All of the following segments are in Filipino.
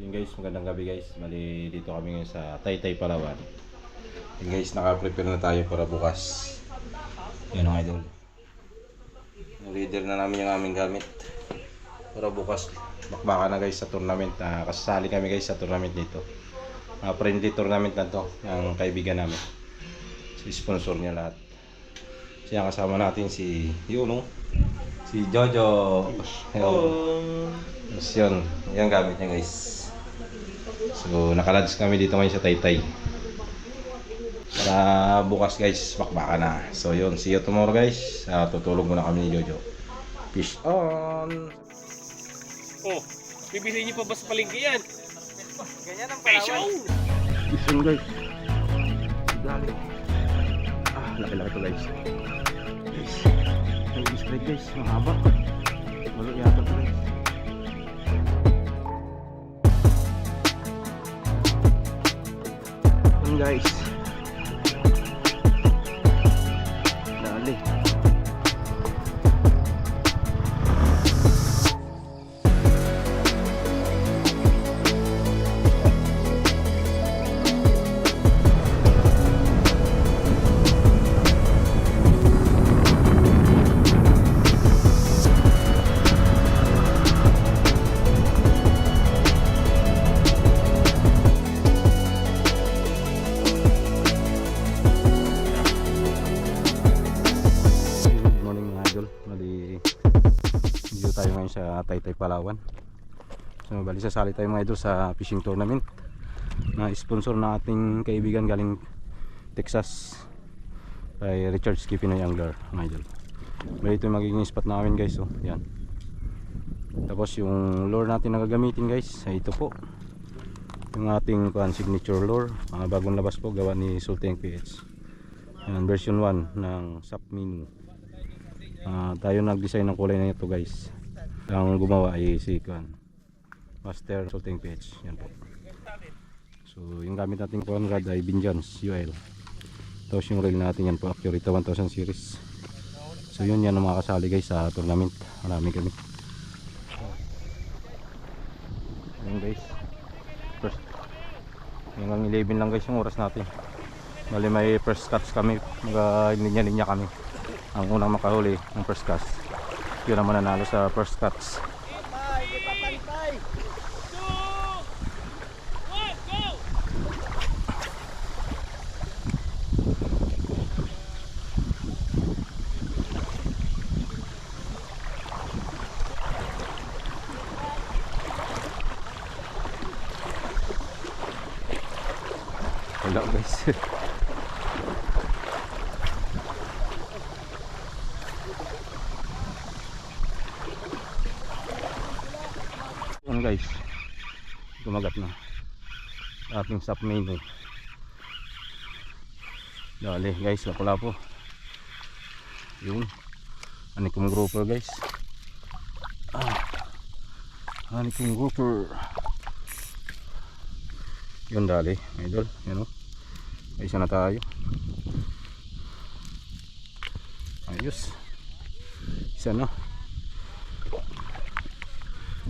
Yun guys, magandang gabi guys. Mali dito kami ngayon sa Taytay, Palawan. Yun guys, naka-prepare na tayo para bukas. Yan ang idol. Reader na namin yung aming gamit para bukas. Bakbaka na guys sa tournament. Kasali kami guys sa tournament dito. Friendly tournament na to ng kaibigan namin. Si sponsor niya lahat. Siya kasama natin si Yuno, si Jojo. Tapos yun, yung gamit niya guys. So nakalads kami dito ngayon sa Taytay para bukas guys, bakbaka na. So yun, see you tomorrow guys. Tutulog muna kami ni Jojo. Fish on. Oh, bibili niyo pa ba sa palengke yan? Ganyan ang Passion! Fish on guys. Dali. Laki-laki to guys. Guys, may spread guys, mahaba. Walo yata to guys. Yun guys. Dali. Tayo ngayon sa Taytay, Palawan. So bali sasali tayo mga idol sa fishing tournament na sponsor na ating kaibigan galing Texas, kay Richard Pinoy Angler mga idol. Bali ito yung magiging spot namin guys. So yan. Tapos yung lure natin na gagamitin guys ay ito po, yung ating signature lure, bagong labas po, gawa ni Sulteng PH. Yan, version 1 ng SAP Minu. Tayo nag-design ng kulay na ito guys. Ang gumawa ay si Master Sulteng PH. Yan po. So yung gamit natin kuan rod ay Binjans UL. Tapos yung reel natin yan po Accurate 1000 series. So yun, yan ang mga kasali guys sa tournament. Marami kami. Yan guys. First, hanggang 11 lang guys yung oras natin. Bali may first catch kami. Linya-linya kami. Ang unang makahuli ng first catch, yun ang mananalo sa first catch. Wala guys. Guys, gumagat na ating SAP Minu. Dali guys, lapo-lapo. Yun, anikum grouper guys. Anikum grouper. Yun dali idol, yan o. Isa na tayo. Ayos, isa na.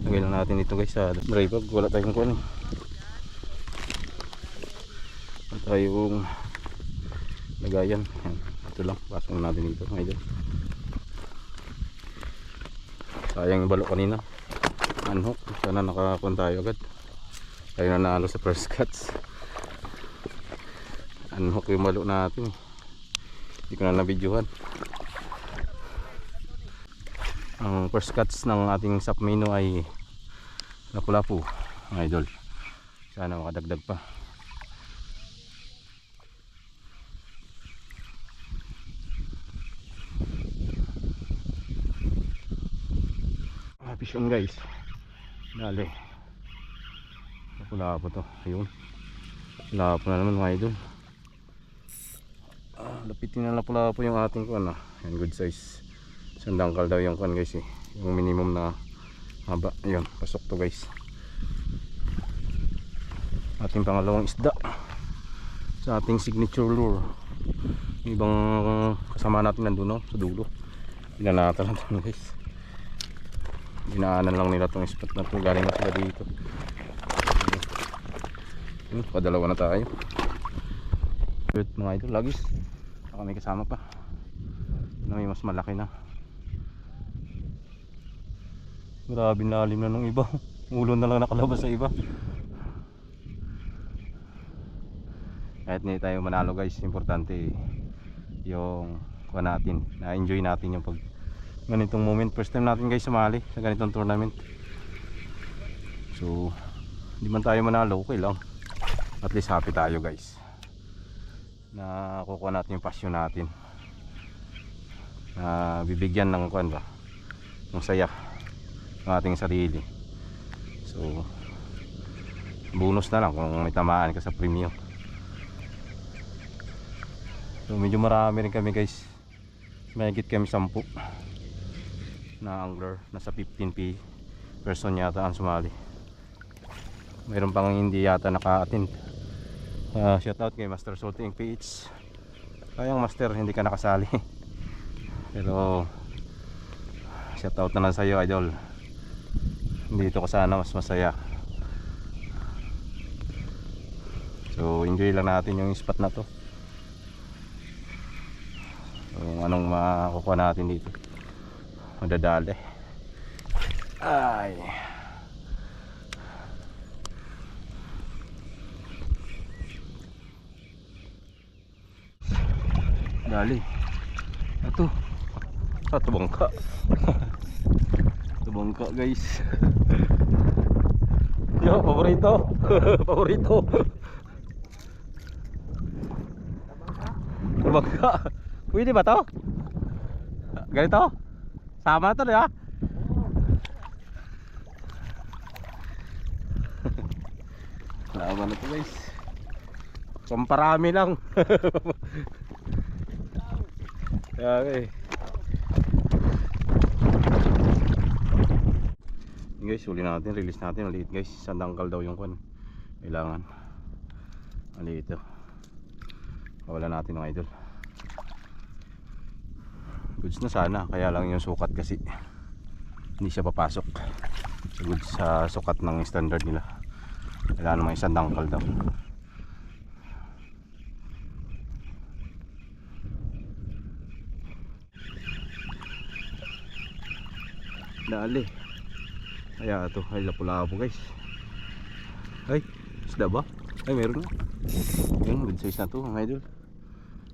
Lagay lang natin ito guys sa dry bag. Wala tayong kuwan. Wala tayong lagayan. Ito lang, pasok natin dito ngayon. Sayang yung balo kanina, unhook. Sana nakakuha tayo agad. Tayo na naalo sa first cuts. Unhook yung balo natin. Hindi ko na nabidyohan. Ang first cuts ng ating SAP Minu ay lapu-lapu mga idol. Sana makadagdag pa. Fish on guys. Dali. Lapu-lapu to. Ayun. Lapu na naman mga idol. Lapitin na lapu-lapu yung ating kuwan. Yan, good size. Sandangkal daw yung kuwan guys eh. Yung minimum na haba. Ayun, pasok to guys. Ating pangalawang isda sa ating signature lure. Ibang kasama natin nandun sa dulo. Pinanatan natin guys. Dinaanan lang nila itong spot na ito. Galing na sila dito. Padalawa na tayo. Good mga idol, lagis. Baka may kasama pa na may mas malaki na. Grabe lalim na nung iba. Ulo na lang nakalabas sa iba. Kahit hindi tayo manalo guys, importante yung kuha natin, na-enjoy natin yung pag ganitong moment. First time natin guys sumali sa ganitong tournament. So hindi man tayo manalo, okay lang. At least happy tayo guys na kukuha natin yung passion natin, na bibigyan ng kuan ba, ng saya ng ating sarili. So bonus na lang kung may tamaan ka sa premium. So medyo marami rin kami guys, mahigit kami 10 na angler. Nasa 15 person yata ang sumali. Mayroon pang hindi yata naka-attend. Shoutout kay Master Salting PH. Kayang Master, hindi ka nakasali. Pero shoutout na lang sa'yo idol. Dito ka sana mas masaya. So enjoy lang natin yung spot na to. Kung anong makukuha natin dito, madadali. Ay, dali. Ito bangka. Ito bangka guys. Yo, paborito. Paborito. Bangka. Pwede ba to? Ganito? Sama na to, di ba? Sama na to guys. Pamparami lang. Okay. Guys, huli natin, release natin. Maliit guys, sandangkal daw yung kwan. Kailangan maliit ito. Wala natin ng idol. Goods na sana, kaya lang yung sukat kasi hindi siya papasok. Goods sa sukat ng standard nila. Kailangan naman isang dangkal daw. Dali. Kaya ito, ay lapu-lapu guys. Ay, isda ba? Ay, meron na. Yung good size na to mga idol.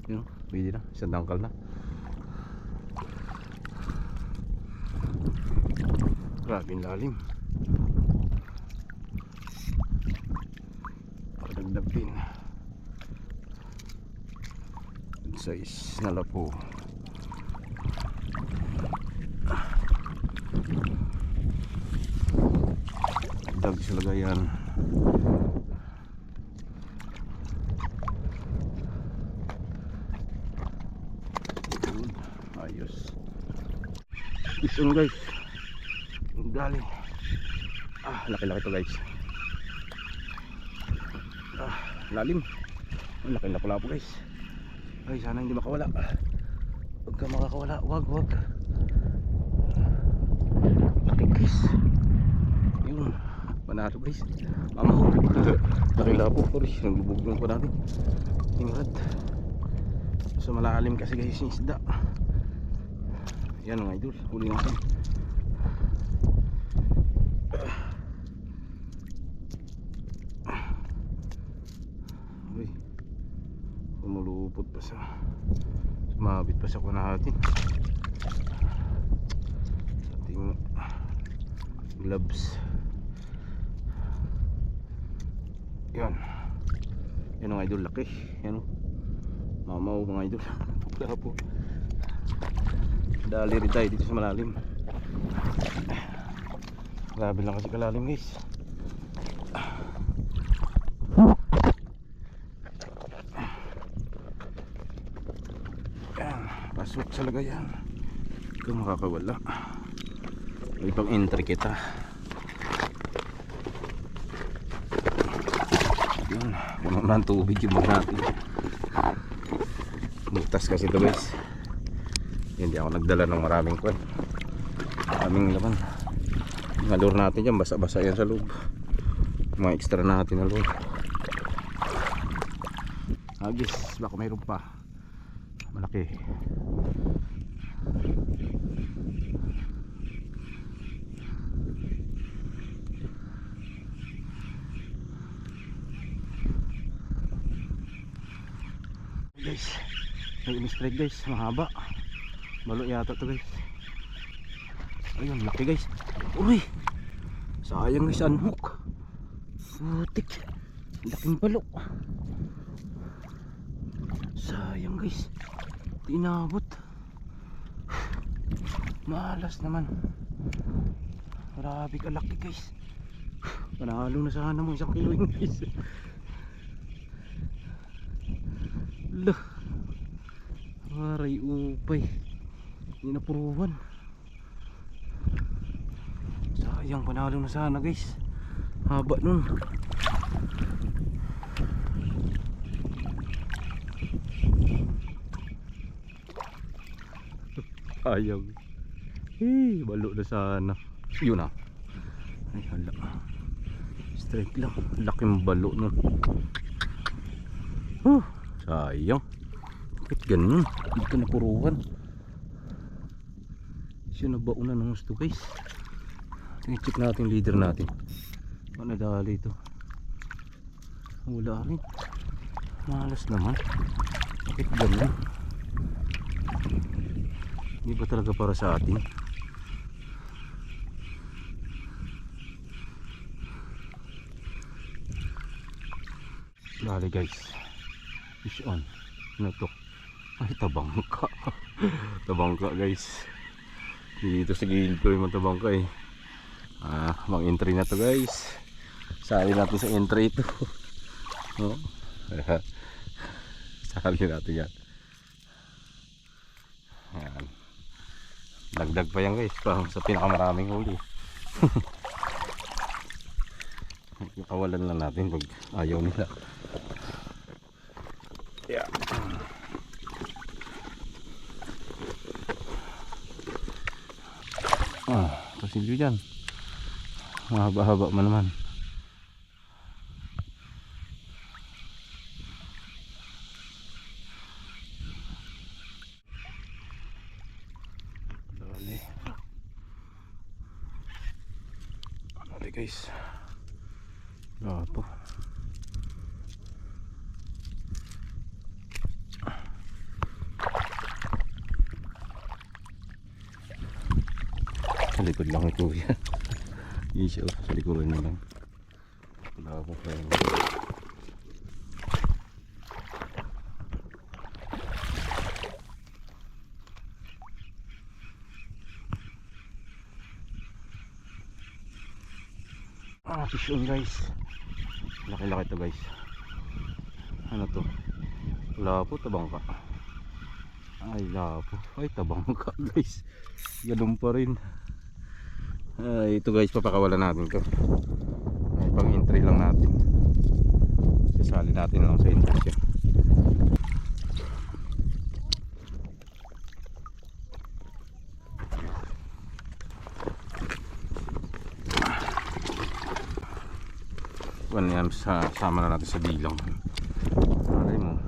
Yung, pwede na, isang dangkal na. Grabe yung lalim. Pagdagdag din. Good size na lapo. Dagdag sa lagayan. Ayos. Isang guys. Dali. Laki-laki to guys. Lalim. Laki na pala po guys. Ay, sana hindi makawala. Huwag ka makakawala. Wag. Laki guys. Yun. Panalo guys. Mamaw. Laki-laki po. Naglubog lang po natin. Tingad. So malalim kasi guys yung isda. Yan mga idol. Huli natin. Lumulupot pa sa sumabit pa sa kuna natin sa ating gloves. Yan mga idol, laki yan o, mamaw mga idol. Wala po, dali rin tayo dito sa malalim. Grabe lang kasi kalalim guys. Pasok sa lagayan. Kung makakawala, may pang entry kita. Yun, puno na ang tubig yung bag natin. Butas kasi ito guys. Hindi ako nagdala ng maraming kwan, maraming laman. Mga lure natin dyan, basa-basa yan sa loob. Mga extra natin na lure. Agis, baka mayroon pa. Malaki. Guys, may in-strike guys, mahaba. Balo yata to guys. Ayun, laki guys. Uy, sayang guys, unhook. Putik, laking balo. Sayang guys, tinabot. Malas naman. Grabe kalaki guys. Panalo na sana mo 1 kilo guys. Lah, aray upay, hindi na puruan. Sayang, panalo na sana guys, haba nun. Ayaw. Balo na sana. Yun na. Ay hala, strike lang, laking balo nun. Sayang. Bakit ganun? Hindi ka napuruan. Siya nabauna ng gusto guys. I-check natin leader natin. Ano dali ito? Wala rin. Malas naman. Bakit ganun? Hindi ba talaga para sa atin? Dali guys. Fish on. Ano to? Ay, tabangka. Tabangka guys. Dito sa gilid ko yung tabangka eh. Mang entry na to guys. Sali natin sa entry ito. No? Sali natin yan. Ayan. Dagdag pa yan guys, sa pinakamaraming huli. Kawalan lang natin pag ayaw nila. Yeah. Pasilyo dyan. Mahaba-haba man naman. Dali. Dali guys. Gato. Sa likod lang ito yan. Isa sa likuran na lang. Wala ako kaya. Fish on guys. Laki-laki to guys. Ano to? Lapo, tabangka. Ay, lapo. Ay, tabangka guys. Ganun pa rin. Ito guys, papakawalan natin to. Ay, pang entry lang natin. Sasali natin lang sa entry siya. Yan, sama na natin sa bilang. Aray mo,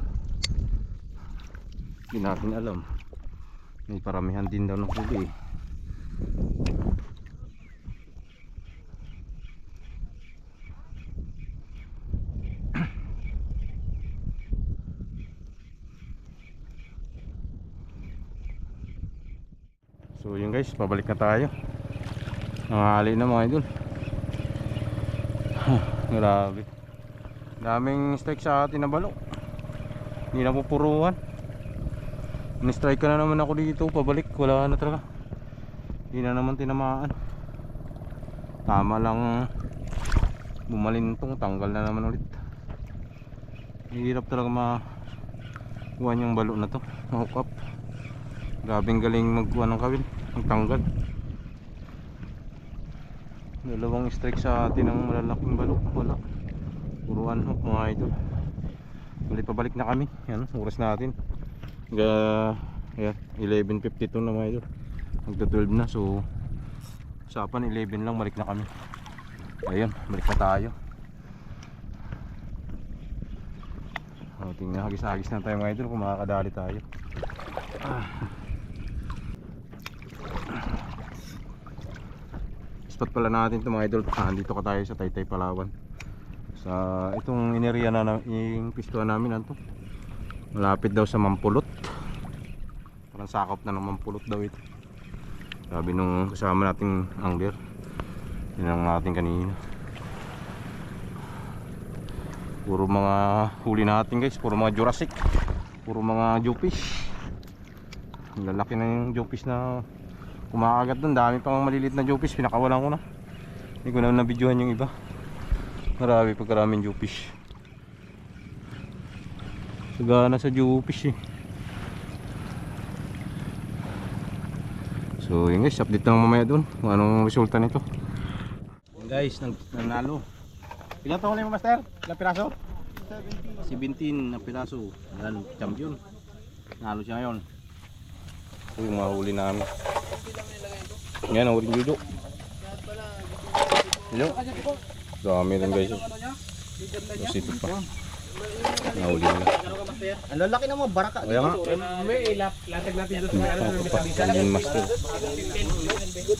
hindi natin alam, may paramihan din daw ng huli. So yun guys, pabalik na tayo. Nanghali na mga idol. Grabe, daming strike sa atin na balo. Hindi na pupuruan. Ni-strike ka na naman ako dito, pabalik wala na talaga. Hindi na naman tinamaan. Tama lang bumalintong, tanggal na naman ulit. Hirap talaga makuha yung balo na to, ma-hook up. Grabing galing magkuha ng kawil, magtanggal. Dalawang strike sa atin ng malalaking balo, wala. Puro unhook mga idol. Muli pabalik na kami. Yan, oras natin. Ayan, 11:52 na mga idol. Magda 12 na, so usapan 11 lang, balik na kami. Ayun, balik na tayo. So tingnan, hagis-hagis na tayo mga idol kung makakadali tayo. Spot pala natin ito mga idol. Andito ka tayo sa Taytay, Palawan. Sa itong inerya na yung pistuan namin to. Malapit daw sa Mampulot. Parang sakop na ng Mampulot daw ito. Sabi nung kasama nating angler. Tinanong natin kanina. Puro mga huli natin guys, puro mga Jurassic, puro mga Jewfish. Lalaki na yung Jewfish na kumakagat doon. Dami pang maliliit na Jewfish, pinakawalan ko na. Hindi ko na nabidyohan yung iba. Marami pagkaraming Jewfish. Sagana sa Jewfish eh. So yun guys, update lang mamaya doon kung anong resulta nito. Yun guys, nanalo. Ilan ito ulit mo master? Ilang piraso? 17 na piraso. Yan, champion. Nalo siya ngayon. Ito yung mahuli namin. Yan, nahuling judo. Hello? Dami rin guys. Tapos ito pa. Nahuli nila. Ang lalaki naman, baraka. Kaya nga. May latag natin doon sa ano. Ito pa, kanyan master.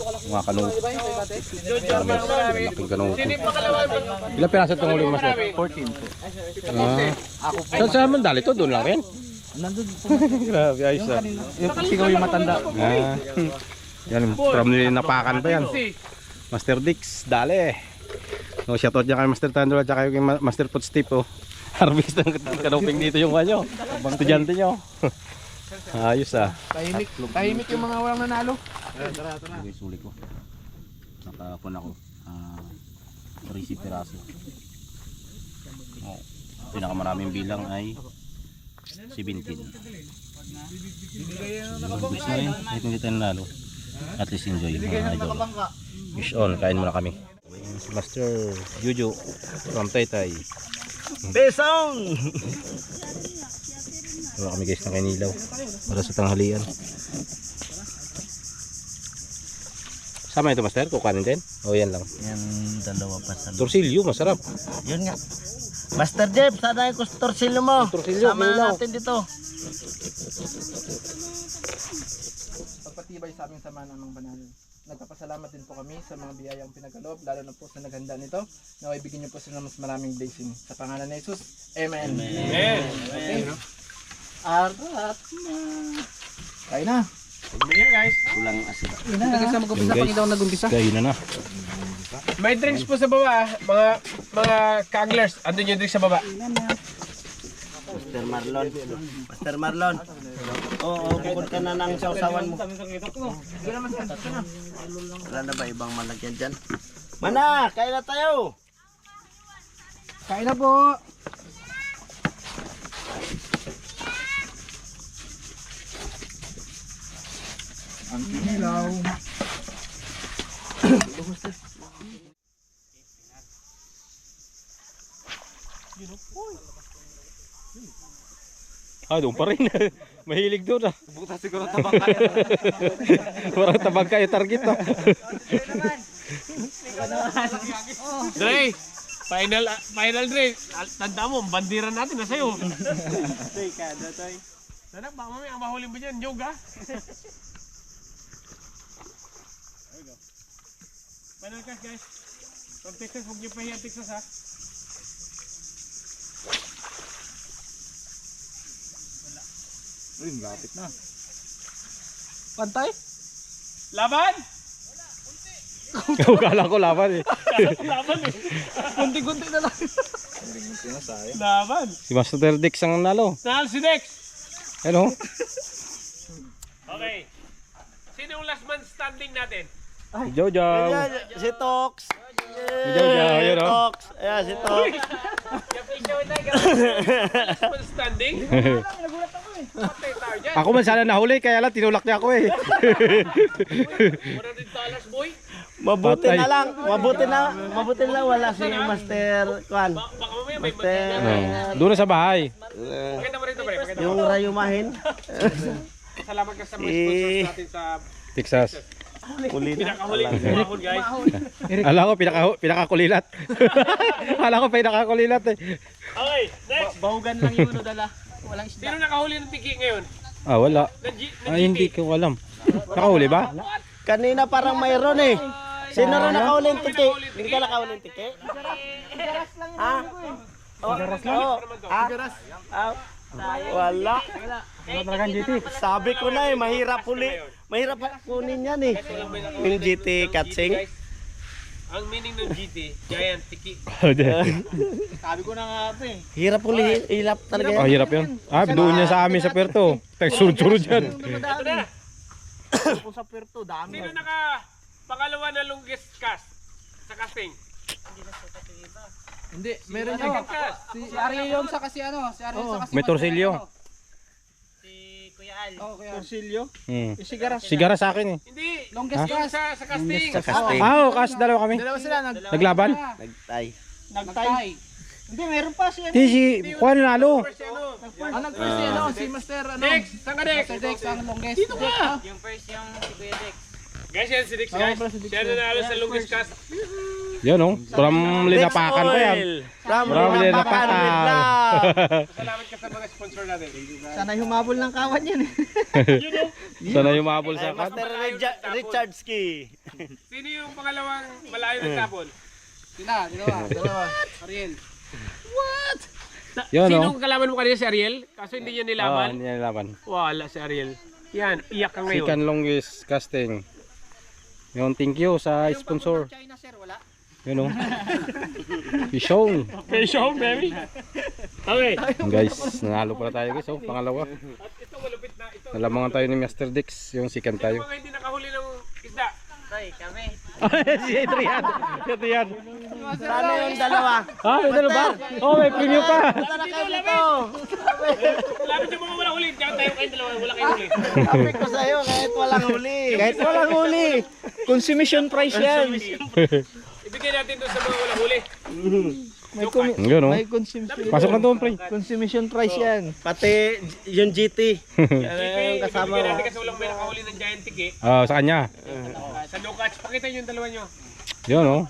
Mga kanuto. Laking kanuto. Ilang piraso itong huli master? 14 po. Saan man dali to? Doon lang rin? Nandun po. Grabe, ayos ah. Sigaw yung matanda. Yan, from napakan pa yan. Master Dix, dali. So, shoutout dyan kay Master Tandol at saka kay Master Footstep oh. Harvest ng kanuping dito yung kanyo. Estudyante nyo. Ayos ah. Tahimik yung mga walang nanalo. Okay, suli ko. Nakapon ako. 30 piraso. Oh, pinakamaraming bilang ay 17. Gusto na rin. Kahit hindi tayo nanalo. At least enjoy mga idol. Fish on, kain muna kami. Master Juju from Taytay. Besong! Wala kami guys ng kanilaw para sa tanghalian. Sama ito master, kukanin din? O yan lang. Yan, dalawa pa sa Torsilyo, masarap. Yun nga. Master Jeff, sana yung torsilyo mo. Torsilyo, Sama kinilaw. natin dito. Pagpatibay sa aming sama ng banal. Nagpapasalamat din po kami sa mga biyayang pinagkaloob, lalo na po sa naghanda nito. Naway bigyan niyo po sila mas maraming blessing. Sa pangalan ni Jesus, Amen. Amen. Okay. Arat na. Kain na. Bigyan guys. Kulang asin. Nag-isa mag-umpisa, pag daw nag-umpisa. Kain na na. May drinks po sa baba, mga ka-anglers. Andun yung drinks sa baba. Master Marlon. Master Marlon. Oo, bukod ka na ng sausawan mo. Wala na ba ibang malagyan dyan? Mana, kain na tayo! Kain na po. Ang kinilaw. Ah, doon pa rin. Mahilig doon ah. Buta siguro tabangkay. Parang tabangkay yung target ah. Dre, final Dre. Tanda mo, ang bandira natin na sa'yo. Danak, baka mamaya ang mahuli mo dyan, yoga. Final cash guys. From Texas, huwag niyo pahiya Texas ha. Uy, lapit na. Pantay? Laban! Kala ko laban eh. Laban eh. Kunti-kunti na lang. Laban. Si Master Dix ang nalo. Nahal si Dex. Hello. Okay. Sino yung last man standing natin? Si Jojo. Si Tox. Jojo, yun o. Tox. Ayan, si Tox. Last man standing? Patay tayo dyan. Ako man sana nahuli kaya lang tinulak niya ako eh. $100 boy. Mabuti Patay. na lang. Mabuti na lang wala si Master Kwan. Baka mamaya may Master. Doon na sa bahay. Pakita mo rito, pre. Pakita mo. Yung rayumahin. Salamat ka sa mga sponsors natin sa Texas. Kulit. pinakahuli. Mahon, guys. Alam ko pinakakulilat. Alam ko pinakakulilat eh. Okay, next. Bahugan lang yung ano dala. Walang isda. Sino nakahuli ng tiki ngayon? Ah, wala. Ng Ay, hindi ko alam. Nakahuli ba? Kanina parang mayroon eh. Sino rin nakahuli ng tiki? Hindi ka nakahuli ng tiki? Ha? Oh, ha? Wala. Sabi ko na eh, mahirap huli. Mahirap kunin yan eh. Yung GT Katsing. Ang meaning ng GT, giant tiki. Sabi ko na nga ito eh. Hirap huli. Hirap talaga Ah, yan. hirap yun. Ah, doon niya sa amin sa Puerto. Surod-surod yan. Ito na. Kung sa Puerto, dami. Sino naka pangalawa na longest cast sa casting? Hindi, meron yun. Second cast. Si Ariel yung sa kasi ano, si Ariel sa kasi. May torsilyo. Oh, kuya. Torsilyo? Sigara. Sigara sa akin eh. Hindi. Longest Yung cast. sa casting. Sa casting. Ah, oh, kas dalawa kami. Dalawa sila Naglaban? Nagtay. nagtay. Hindi, meron pa siya. Di si Juan nalo. First ano? Nag-first si ano, si Master ano. Dex, saan ka Dex? Master Dex ang longest. Dito ka. Guys, yan si Dex guys. Siya na nanalo sa longest cast. Yan oh. From linapakan pa yan. From From linapakan with love. Salamat ka sa mga sponsor natin. Sana humabol ng kawan yan eh. Sana yung mahabol sa kan. Master Richard Ski. Sino yung pangalawang malayo ng tapon? Sila, dalawa. Ariel. Yun Sino oh. ang kalaban mo kanina si Ariel? Kaso hindi niya Ah, nilaban. hindi niya nilaban. Wala si Ariel. Yan, iyak ka ngayon. Second longest casting. Yun, thank you sa sponsor. China sir, wala. Yun oh. Pishong. Patient, baby. Okay. Guys, nanalo pala tayo guys oh. Pangalawa. At ito malupit na ito. Nalamangan tayo ni Master Dix. Yung second Yung tayo. mga hindi nakahuli ng isda. Si Adrian. Si Adrian. Sana yung dalawa. Ah, may dalawa ba? Oh, may premium pa. Sana kayo dito. Lapit yung mga walang huli. Diyan tayo kayong dalawa. Wala kayong huli. Sabi ko sa'yo, kahit walang huli. Kahit walang huli. Consumption price yan. Ibigay natin doon sa mga walang huli. Yun oh. Consumption. Pasok na doon, pre. Consumption price yan. Pati yung GT. Yan yung kasama Ibigay mo. natin kasi walang may nakahuli ng giant tiki. Ah, sa kanya. Sa no catch. Pakita nyo yung dalawa nyo. Yun oh.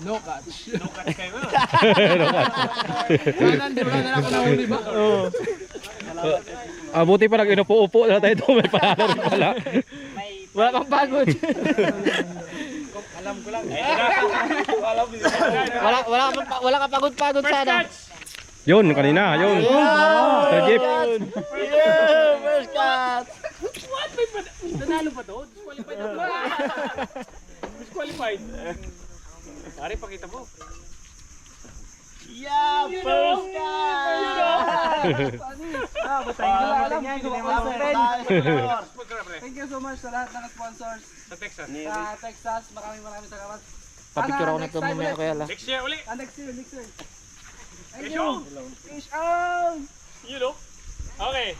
No catch. No catch kayo. Sana hindi wala na ako nahuli ba? Ah, buti pa nag-inupo-upo na tayo doon. May panalo rin pala. Wala kang pagod. Wala ka pagod-pagod First sana. catch. Yun, kanina. Yun. Mr. Jeep. Yeah, first cut. What? Nanalo pa to? Disqualified na ba? Disqualified. Pare, pakita mo. Yeah, first cut. Thank you so much sa lahat ng sponsors Sa Texas. sa Texas. Maraming salamat. Papicture ako na ito mamaya kaya la. Next year uli. Next year. Thank Fish you. on. Fish on. You know? Okay.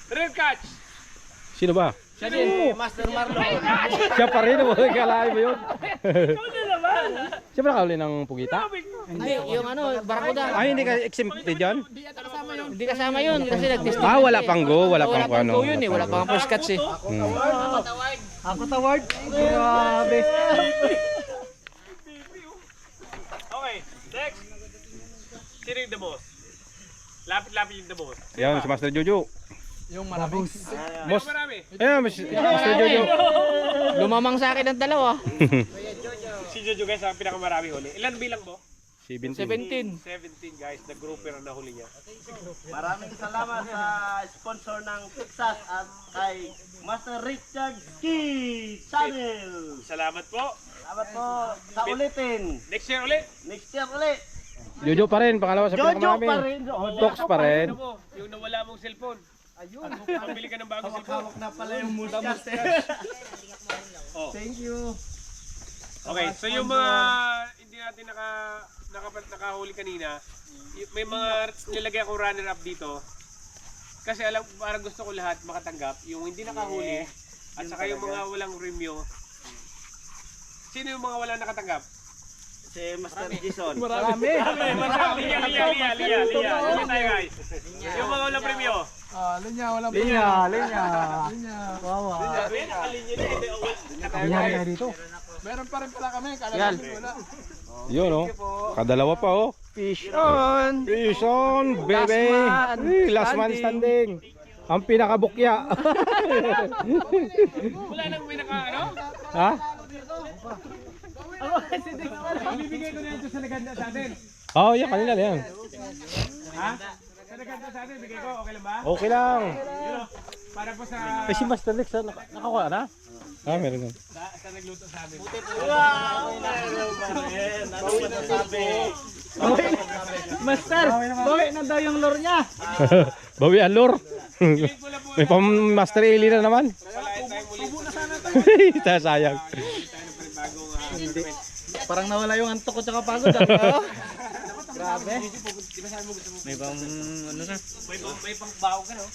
Third catch. Sino ba? Si Master Marlon. Siya pa rin. Kalahin mo yun. Siya ba nakahuli ng pugita? Hindi, yung ano, barakuda. Ay, hindi ka exempted yan? Hindi kasama yun kasi nag-test. Ah, wala pang go. Wala Wala pang pang go yun eh, wala pang first cuts eh. Ako taward. Grabe. Okay. Next. Sino yung the most? Lapit-lapit yung the most. Yan, si Master Jojo. Yung marami. Boss. Marami. Ayan, Master Jojo. Lumamang sa akin ang dalawa. Si Jojo guys ang pinakamarami huli. Ilan bilang mo? 17. 17. 17 guys. The grouper ang nahuli niya. Maraming salamat sa sponsor ng Texas at kay Master Richard Ski Channel. Salamat po. Salamat po sa ulitin. Next year uli. Next year ulit. Jojo pa rin, pangalawa sa Jojo pinakamarami. pa rin. Tox pa rin. Ano mo? Yung nawala mong cellphone. Ayun. Pambili ka ng bagong cellphone. Hawak na pala yung muskas. Thank you. Okay, so yung mga hindi natin nakahuli kanina, may mga nilagay akong runner up dito. Kasi alam, parang gusto ko lahat makatanggap. Yung hindi nakahuli, at saka yung mga walang review. Sino yung mga walang nakatanggap? Si Master Jason. Marami. Liya tayo guys. Yung mga walang premyo. Linya, wala pa. Linya. Wawa. Meron pa rin pala kami. Kala namin wala. Yun oh. Kadalawa pa oh. Fish on! Fish on, baby! Last man standing! Ang pinakabukya! Wala nang may naka, ano? Ha? Ibibigay ko na yan sa naganda sa atin. Oo, yan, kanila na yan. Ha? Sa naganda sa atin, bigay ko, okay lang ba? Okay lang. Yun o. Para po sa, Eh, si Master Lex, nakakuha na? Ah, meron na. sa nagluto sa amin. Master, bawi na daw yung lure niya. Bawi ang lure. May pang Master Eli na naman. Palain tayo muli. Sayang. Tayo ng panibagong Parang nawala yung antok ko tsaka pagod. Grabe. May pang ano na. may pang bago ka, no?